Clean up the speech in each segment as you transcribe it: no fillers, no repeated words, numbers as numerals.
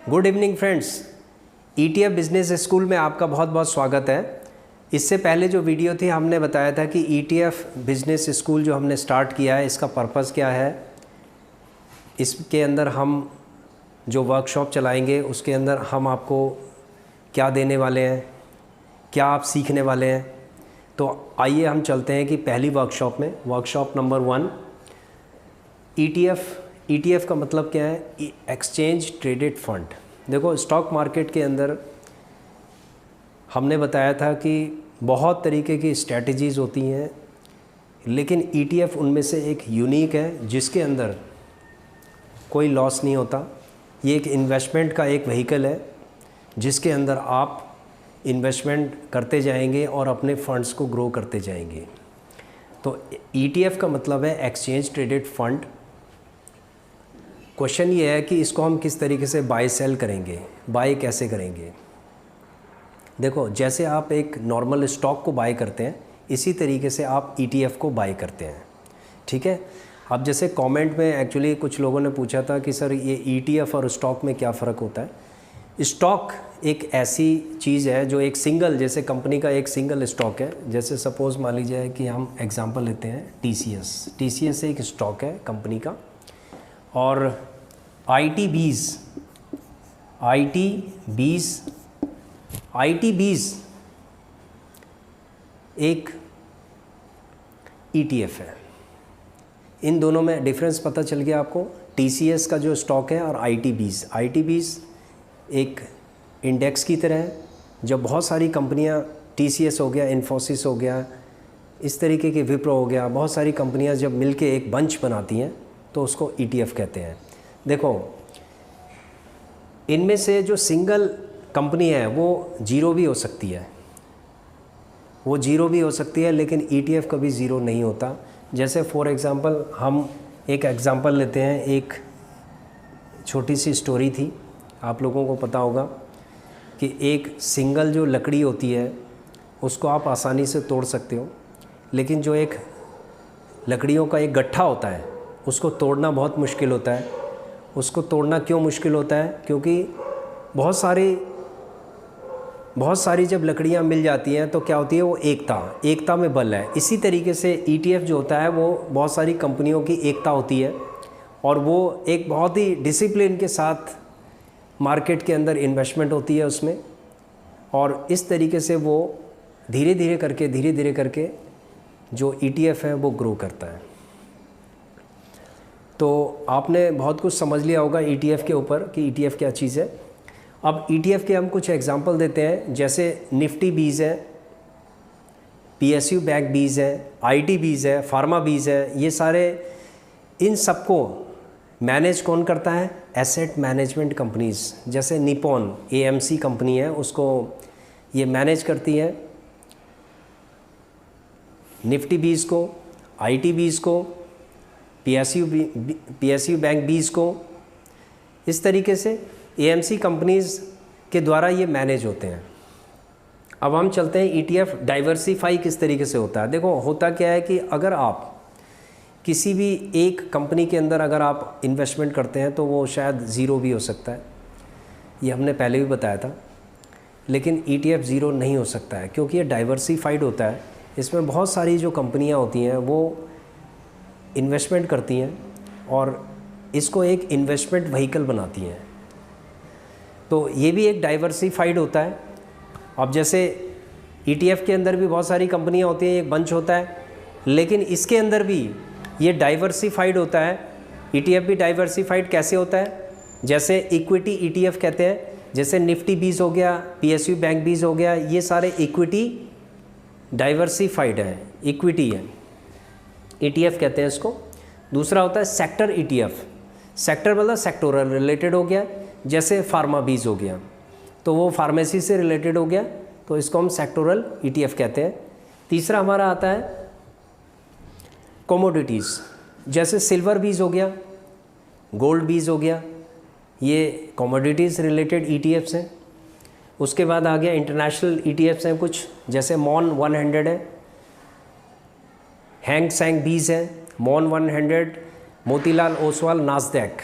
Good evening friends, ETF business school में आपका बहुत बहुत स्वागत है। इससे पहले जो वीडियो थी हमने बताया था कि ETF बिजनेस स्कूल जो हमने स्टार्ट किया है इसका पर्पज़ क्या है, इसके अंदर हम जो वर्कशॉप चलाएंगे उसके अंदर हम आपको क्या देने वाले हैं, क्या आप सीखने वाले हैं। तो आइए हम चलते हैं कि पहली वर्कशॉप में, वर्कशॉप नंबर 1 ETF का मतलब क्या है, एक्सचेंज ट्रेडेड फंड। देखो, स्टॉक मार्केट के अंदर हमने बताया था कि बहुत तरीके की स्ट्रैटेजीज़ होती हैं, लेकिन ETF उनमें से एक यूनिक है जिसके अंदर कोई लॉस नहीं होता। ये एक इन्वेस्टमेंट का एक व्हीकल है जिसके अंदर आप इन्वेस्टमेंट करते जाएंगे और अपने फंड्स को ग्रो करते जाएंगे। तो ETF का मतलब है एक्सचेंज ट्रेडेड फंड। क्वेश्चन ये है कि इसको हम किस तरीके से बाय सेल करेंगे, बाय कैसे करेंगे। देखो, जैसे आप एक नॉर्मल स्टॉक को बाय करते हैं इसी तरीके से आप ETF को बाय करते हैं, ठीक है। अब जैसे कमेंट में एक्चुअली कुछ लोगों ने पूछा था कि सर ये ETF और स्टॉक में क्या फ़र्क होता है। स्टॉक एक ऐसी चीज़ है जो एक सिंगल, जैसे कंपनी का एक सिंगल स्टॉक है। जैसे सपोज़ मान लीजिए कि हम एग्जांपल लेते हैं TCS एक स्टॉक है कंपनी का, और ITBs एक ETF है। इन दोनों में डिफरेंस पता चल गया आपको। TCS का जो स्टॉक है और ITBs एक इंडेक्स की तरह है। जब बहुत सारी कंपनियां, TCS हो गया, इन्फोसिस हो गया, इस तरीके के विप्रो हो गया, बहुत सारी कंपनियां जब मिलके एक बंच बनाती हैं तो उसको ETF कहते हैं। देखो, इनमें से जो सिंगल कंपनी है वो जीरो भी हो सकती है, लेकिन ETF कभी ज़ीरो नहीं होता। जैसे फॉर एग्ज़ाम्पल हम एक एग्ज़ाम्पल लेते हैं, एक छोटी सी स्टोरी थी, आप लोगों को पता होगा कि एक सिंगल जो लकड़ी होती है उसको आप आसानी से तोड़ सकते हो, लेकिन जो एक लकड़ियों का एक गट्ठा होता है उसको तोड़ना बहुत मुश्किल होता है। उसको तोड़ना क्यों मुश्किल होता है? क्योंकि बहुत सारी जब लकड़ियां मिल जाती हैं तो क्या होती है, वो एकता में बल है। इसी तरीके से ETF जो होता है वो बहुत सारी कंपनियों की एकता होती है और वो एक बहुत ही डिसिप्लिन के साथ मार्केट के अंदर इन्वेस्टमेंट होती है उसमें, और इस तरीके से वो धीरे धीरे करके जो ETF है वो ग्रो करता है। तो आपने बहुत कुछ समझ लिया होगा ETF के ऊपर कि ETF क्या चीज़ है। अब ETF के हम कुछ एग्जांपल देते हैं, जैसे निफ्टी बीज है, PSU बैंक बीज है, IT बीज है, फार्मा बीज है। ये सारे, इन सबको मैनेज कौन करता है? Asset management companies. जैसे निपॉन AMC कंपनी है, उसको ये मैनेज करती है निफ्टी बीज को, IT बीज को, PSU बैंक बीज को। इस तरीके से AMC कंपनीज़ के द्वारा ये मैनेज होते हैं। अब हम चलते हैं ETF डाइवर्सिफाई किस तरीके से होता है। देखो, होता क्या है कि अगर आप किसी भी एक कंपनी के अंदर अगर आप इन्वेस्टमेंट करते हैं तो वो शायद ज़ीरो भी हो सकता है, ये हमने पहले भी बताया था। लेकिन ETF ज़ीरो नहीं हो सकता है क्योंकि ये डाइवर्सिफाइड होता है। इसमें बहुत सारी जो कंपनियाँ होती हैं वो इन्वेस्टमेंट करती हैं और इसको एक इन्वेस्टमेंट व्हीकल बनाती हैं। तो ये भी एक डाइवर्सिफाइड होता है। अब जैसे ETF के अंदर भी बहुत सारी कंपनियां होती हैं, एक बंच होता है, लेकिन इसके अंदर भी ये डाइवर्सिफाइड होता है। ETF भी डाइवर्सिफाइड कैसे होता है? जैसे इक्विटी ETF कहते हैं, जैसे निफ्टी बीज हो गया, PSU बैंक बीज हो गया, ये सारे इक्विटी डाइवर्सिफाइड है, इक्विटी है, ETF कहते हैं इसको। दूसरा होता है सेक्टर ETF। सेक्टर मतलब सेक्टोरल रिलेटेड हो गया, जैसे फार्मा बीज हो गया तो वो फार्मेसी से रिलेटेड हो गया, तो इसको हम सेक्टोरल ETF कहते हैं। तीसरा हमारा आता है कमोडिटीज़, जैसे सिल्वर बीज हो गया, गोल्ड बीज हो गया, ये कमोडिटीज़ रिलेटेड ETFs हैं। उसके बाद आ गया इंटरनेशनल ETFs हैं कुछ, जैसे MON 100 है, हैंग सेंग बीज है, MON 100, मोतीलाल ओसवाल नास्डैक,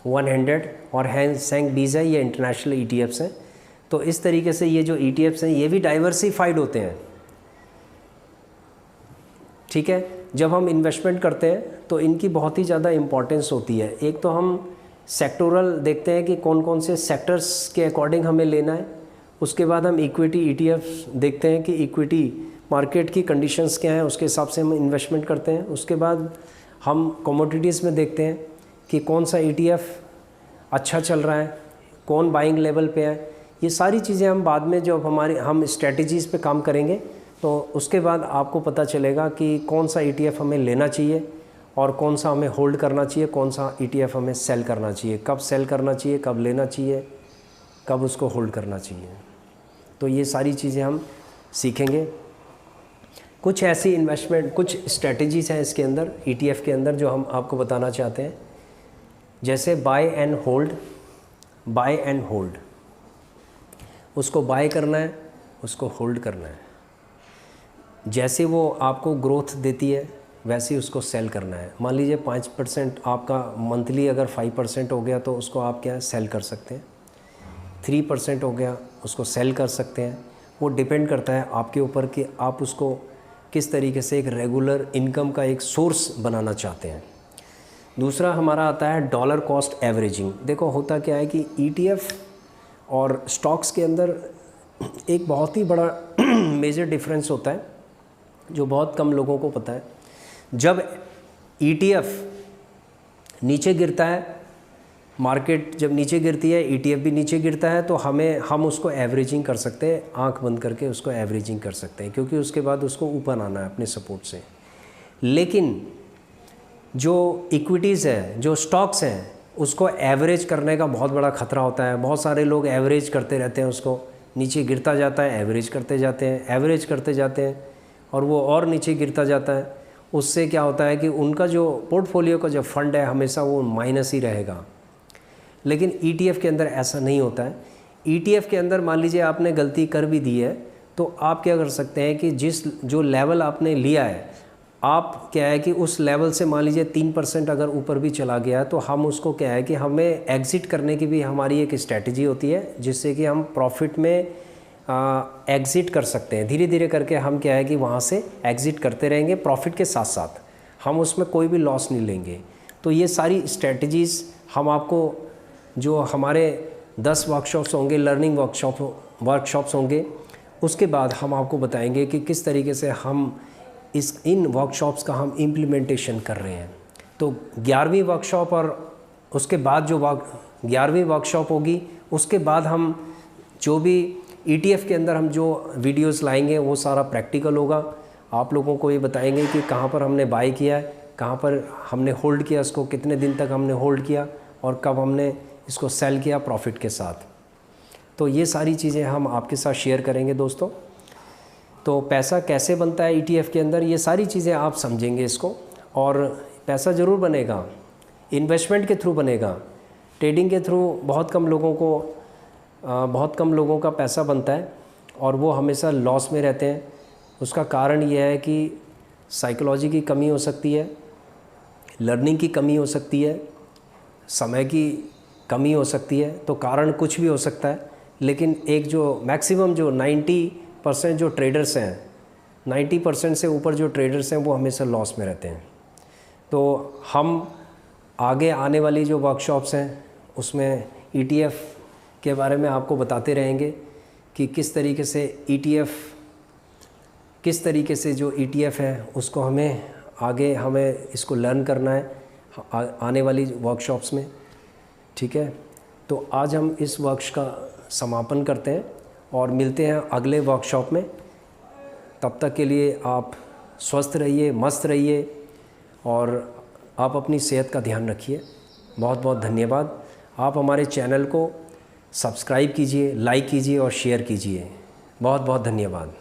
100 और हैंग बीजा, ये इंटरनेशनल ETFs हैं। तो इस तरीके से ये जो ETFs हैं ये भी डाइवर्सिफाइड होते हैं, ठीक है। जब हम इन्वेस्टमेंट करते हैं तो इनकी बहुत ही ज़्यादा इम्पॉर्टेंस होती है। एक तो हम सेक्टोरल देखते हैं कि कौन कौन से सेक्टर्स के अकॉर्डिंग हमें लेना है, उसके बाद हम इक्विटी ETFs देखते हैं कि इक्विटी मार्केट की कंडीशंस क्या हैं, उसके हिसाब से हम इन्वेस्टमेंट करते हैं। उसके बाद हम कमोडिटीज़ में देखते हैं कि कौन सा ETF अच्छा चल रहा है, कौन बाइंग लेवल पे है। ये सारी चीज़ें हम बाद में जब हम स्ट्रेटजीज़ पे काम करेंगे तो उसके बाद आपको पता चलेगा कि कौन सा ETF हमें लेना चाहिए और कौन सा हमें होल्ड करना चाहिए, कौन सा ETF हमें सेल करना चाहिए, कब सेल करना चाहिए, कब लेना चाहिए, कब उसको होल्ड करना चाहिए। तो ये सारी चीज़ें हम सीखेंगे। कुछ ऐसी इन्वेस्टमेंट, कुछ स्ट्रेटजीज़ हैं इसके अंदर, ETF के अंदर, जो हम आपको बताना चाहते हैं। जैसे buy and hold, buy and hold, उसको बाय करना है, उसको होल्ड करना है। जैसे वो आपको ग्रोथ देती है वैसे ही उसको सेल करना है। मान लीजिए 5% आपका मंथली अगर 5% हो गया तो उसको आप क्या सेल कर सकते हैं, 3% हो गया उसको सेल कर सकते हैं। वो डिपेंड करता है आपके ऊपर कि आप उसको किस तरीके से एक रेगुलर इनकम का एक सोर्स बनाना चाहते हैं। दूसरा हमारा आता है डॉलर कॉस्ट एवरेजिंग। देखो होता क्या है कि ETF और स्टॉक्स के अंदर एक बहुत ही बड़ा मेजर डिफरेंस होता है जो बहुत कम लोगों को पता है। जब ETF नीचे गिरता है, मार्केट जब नीचे गिरती है, ETF भी नीचे गिरता है, तो हम उसको एवरेजिंग कर सकते हैं, आंख बंद करके उसको एवरेजिंग कर सकते हैं, क्योंकि उसके बाद उसको ऊपर आना है अपने सपोर्ट से। लेकिन जो इक्विटीज़ है, जो स्टॉक्स हैं, उसको एवरेज करने का बहुत बड़ा ख़तरा होता है। बहुत सारे लोग एवरेज करते रहते हैं, उसको नीचे गिरता जाता है, एवरेज करते जाते हैं, एवरेज करते जाते हैं, और वो और नीचे गिरता जाता है। उससे क्या होता है कि उनका जो पोर्टफोलियो का जो फंड है हमेशा वो माइनस ही रहेगा। लेकिन ETF के अंदर ऐसा नहीं होता है। ETF के अंदर मान लीजिए आपने गलती कर भी दी है तो आप क्या कर सकते हैं कि जो लेवल आपने लिया है, आप क्या है कि उस लेवल से मान लीजिए 3% अगर ऊपर भी चला गया तो हम उसको क्या है कि हमें एग्ज़िट करने की भी हमारी एक स्ट्रैटेजी होती है, जिससे कि हम प्रॉफिट में एग्ज़िट कर सकते हैं। धीरे धीरे करके हम क्या है कि वहाँ से एग्ज़िट करते रहेंगे प्रॉफिट के साथ साथ, हम उसमें कोई भी लॉस नहीं लेंगे। तो ये सारी स्ट्रेटजीज़ हम आपको, जो हमारे 10 वर्कशॉप्स होंगे, लर्निंग वर्कशॉप्स होंगे, उसके बाद हम आपको बताएंगे कि किस तरीके से हम इन वर्कशॉप्स का हम इम्प्लीमेंटेशन कर रहे हैं। तो 11वीं वर्कशॉप और उसके बाद जो 11वीं वर्कशॉप होगी, उसके बाद हम जो भी ETF के अंदर हम जो वीडियोस लाएंगे वो सारा प्रैक्टिकल होगा। आप लोगों को ये बताएंगे कि कहाँ पर हमने बाय किया है, कहाँ पर हमने होल्ड किया, उसको कितने दिन तक हमने होल्ड किया और कब हमने इसको सेल किया प्रॉफिट के साथ। तो ये सारी चीज़ें हम आपके साथ शेयर करेंगे दोस्तों। तो पैसा कैसे बनता है ETF के अंदर, ये सारी चीज़ें आप समझेंगे इसको। और पैसा ज़रूर बनेगा, इन्वेस्टमेंट के थ्रू बनेगा, ट्रेडिंग के थ्रू बहुत कम लोगों का पैसा बनता है और वो हमेशा लॉस में रहते हैं। उसका कारण ये है कि साइकोलॉजी की कमी हो सकती है, लर्निंग की कमी हो सकती है, समय की कमी हो सकती है। तो कारण कुछ भी हो सकता है, लेकिन एक जो मैक्सिमम जो 90% जो ट्रेडर्स हैं, 90% से ऊपर जो ट्रेडर्स हैं वो हमेशा लॉस में रहते हैं। तो हम आगे आने वाली जो वर्कशॉप्स हैं उसमें ETF के बारे में आपको बताते रहेंगे कि किस तरीके से जो ETF है उसको हमें इसको लर्न करना है आने वाली वर्कशॉप्स में, ठीक है। तो आज हम इस वर्कशॉप का समापन करते हैं और मिलते हैं अगले वर्कशॉप में। तब तक के लिए आप स्वस्थ रहिए, मस्त रहिए और आप अपनी सेहत का ध्यान रखिए। बहुत बहुत धन्यवाद। आप हमारे चैनल को सब्सक्राइब कीजिए, लाइक कीजिए और शेयर कीजिए। बहुत बहुत धन्यवाद।